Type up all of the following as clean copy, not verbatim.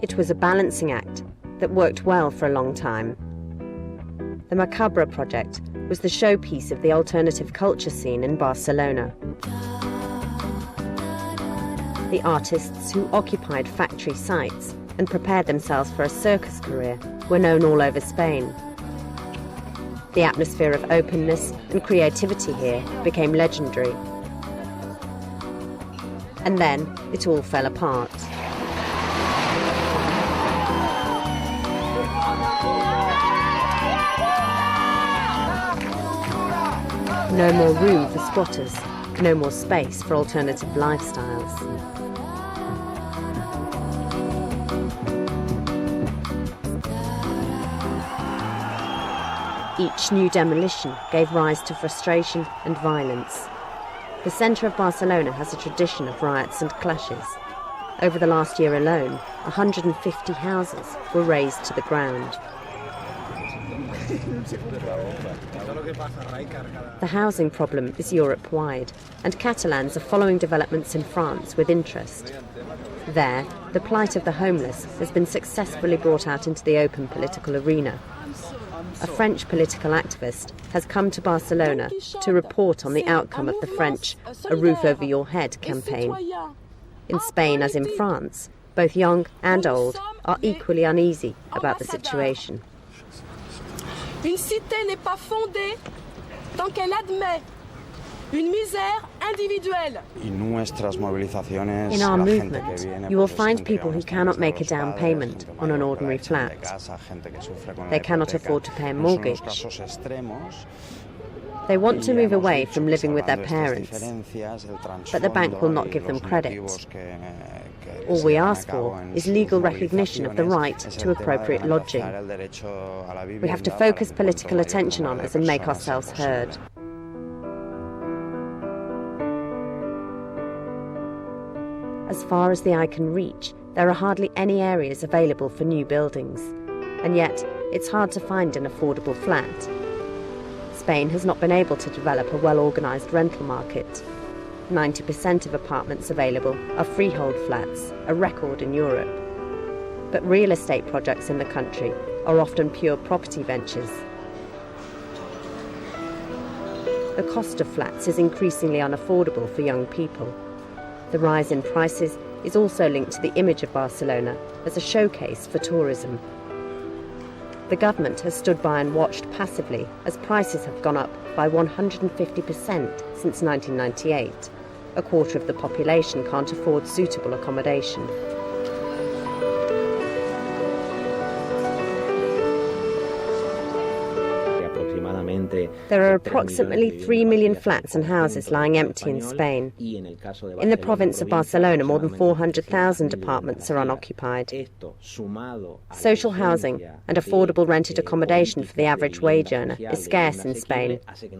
It was a balancing act that worked well for a long time. The Macabre project was the showpiece of the alternative culture scene in Barcelona. The artists who occupied factory sites and prepared themselves for a circus career were known all over Spain. The atmosphere of openness and creativity here became legendary. And then it all fell apart. No more room for squatters, no more space for alternative lifestyles. Each new demolition gave rise to frustration and violence. The centre of Barcelona has a tradition of riots and clashes. Over the last year alone, 150 houses were razed to the ground. The housing problem is Europe-wide, and Catalans are following developments in France with interest. There, the plight of the homeless has been successfully brought out into the open political arena. A French political activist has come to Barcelona to report on the outcome of the French A Roof Over Your Head campaign. In Spain, as in France, both young and old are equally uneasy about the situation. Une cité n'est pas fondée tant qu'elle admet une misère individuelle. In our movement, you will find people who cannot make a down payment on an ordinary flat. They cannot afford to pay a mortgage. They want to move away from living with their parents, but the bank will not give them credit. All we ask for is legal recognition of the right to appropriate lodging. We have to focus political attention on us and make ourselves heard. As far as the eye can reach, there are hardly any areas available for new buildings, and yet it's hard to find an affordable flat. Spain has not been able to develop a well-organised rental market. 90% of apartments available are freehold flats, a record in Europe. But real estate projects in the country are often pure property ventures. The cost of flats is increasingly unaffordable for young people. The rise in prices is also linked to the image of Barcelona as a showcase for tourism. The government has stood by and watched passively as prices have gone up by 150% since 1998. A quarter of the population can't afford suitable accommodation. There are approximately 3 million flats and houses lying empty in Spain. In the province of Barcelona, more than 400,000 apartments are unoccupied. Social housing and affordable rented accommodation for the average wage earner is scarce in Spain.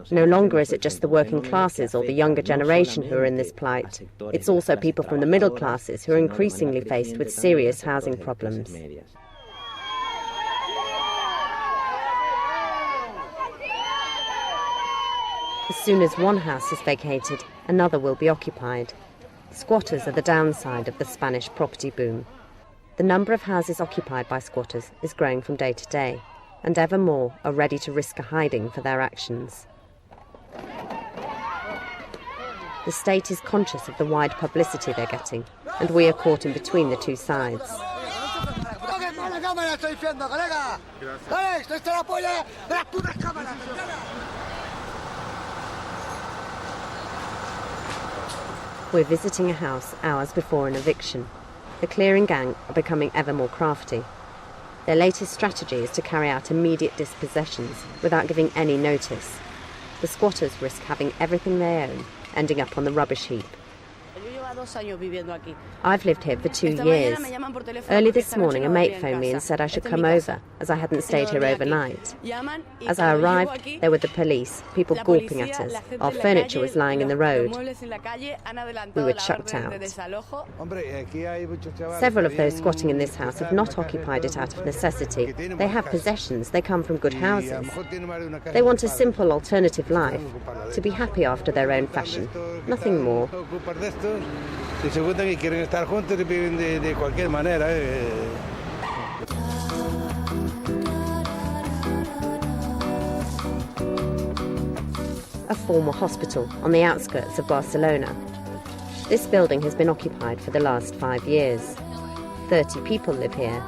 No longer is it just the working classes or the younger generation who are in this plight. It's also people from the middle classes who are increasingly faced with serious housing problems. As soon as one house is vacated, another will be occupied. Squatters are the downside of the Spanish property boom. The number of houses occupied by squatters is growing from day to day, and ever more are ready to risk a hiding for their actions. The state is conscious of the wide publicity they're getting, and we are caught in between the two sides. We're visiting a house hours before an eviction. The clearing gang are becoming ever more crafty. Their latest strategy is to carry out immediate dispossessions without giving any notice. The squatters risk having everything they own ending up on the rubbish heap. I've lived here for 2 years. Early this morning, a mate phoned me and said I should come over, as I hadn't stayed here overnight. As I arrived, there were the police, people gawping at us. Our furniture was lying in the road. We were chucked out. Several of those squatting in this house have not occupied it out of necessity. They have possessions, they come from good houses. They want a simple alternative life, to be happy after their own fashion, nothing more. Si se juntan y quieren estar juntos, viven de cualquier manera. A former hospital on the outskirts of Barcelona. This building has been occupied for the last 5 years. 30 people live here.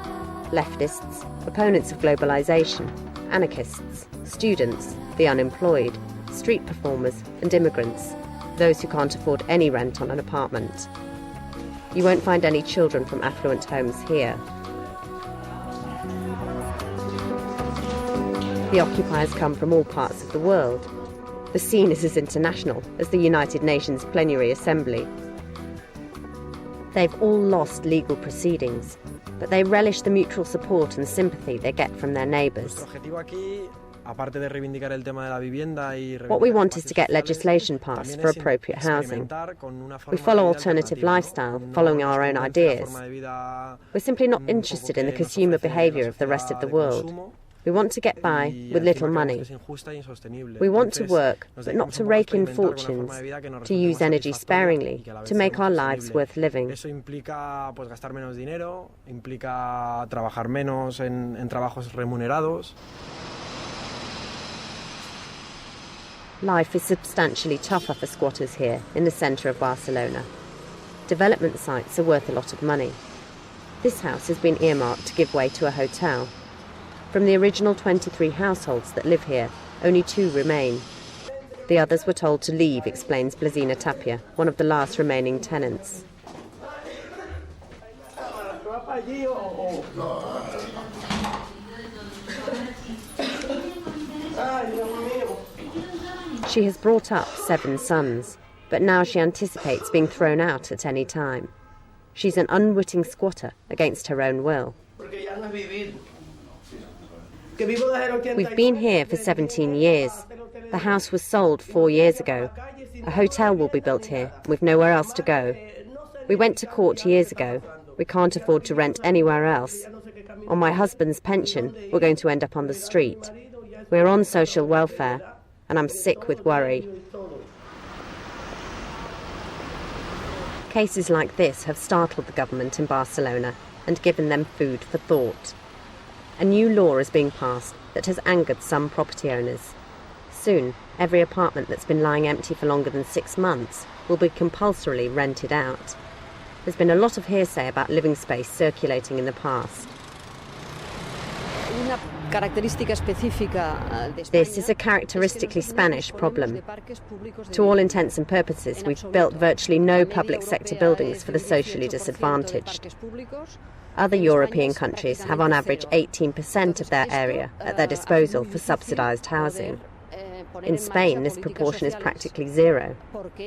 Leftists, opponents of globalisation, anarchists, students, the unemployed, street performers and immigrants, those who can't afford any rent on an apartment. You won't find any children from affluent homes here. The occupiers come from all parts of the world. The scene is as international as the United Nations Plenary Assembly. They've all lost legal proceedings, but they relish the mutual support and sympathy they get from their neighbours. What we want is to get legislation passed for appropriate housing. We follow alternative lifestyle, following our own ideas. We're simply not interested in the consumer behaviour of the rest of the world. We want to get by with little money. We want to work, but not to rake in fortunes, to use energy sparingly, to make our lives worth living. Life is substantially tougher for squatters here in the centre of Barcelona. Development sites are worth a lot of money. This house has been earmarked to give way to a hotel. From the original 23 households that live here, only 2 remain. The others were told to leave, explains Blazina Tapia, one of the last remaining tenants. She has brought up 7 sons, but now she anticipates being thrown out at any time. She's an unwitting squatter against her own will. We've been here for 17 years. The house was sold 4 years ago. A hotel will be built here. We've nowhere else to go. We went to court years ago. We can't afford to rent anywhere else. On my husband's pension, we're going to end up on the street. We're on social welfare, and I'm sick with worry. Cases like this have startled the government in Barcelona and given them food for thought. A new law is being passed that has angered some property owners. Soon, every apartment that's been lying empty for longer than 6 months will be compulsorily rented out. There's been a lot of hearsay about living space circulating in the past. This is a characteristically Spanish problem. To all intents and purposes, we've built virtually no public sector buildings for the socially disadvantaged. Other European countries have on average 18% of their area at their disposal for subsidised housing. In Spain, this proportion is practically 0.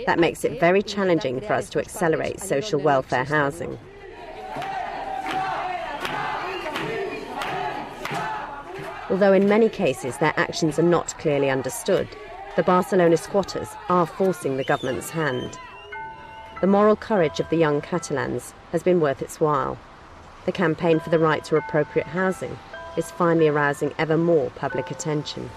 That makes it very challenging for us to accelerate social welfare housing. Although in many cases their actions are not clearly understood, the Barcelona squatters are forcing the government's hand. The moral courage of the young Catalans has been worth its while. The campaign for the right to appropriate housing is finally arousing ever more public attention.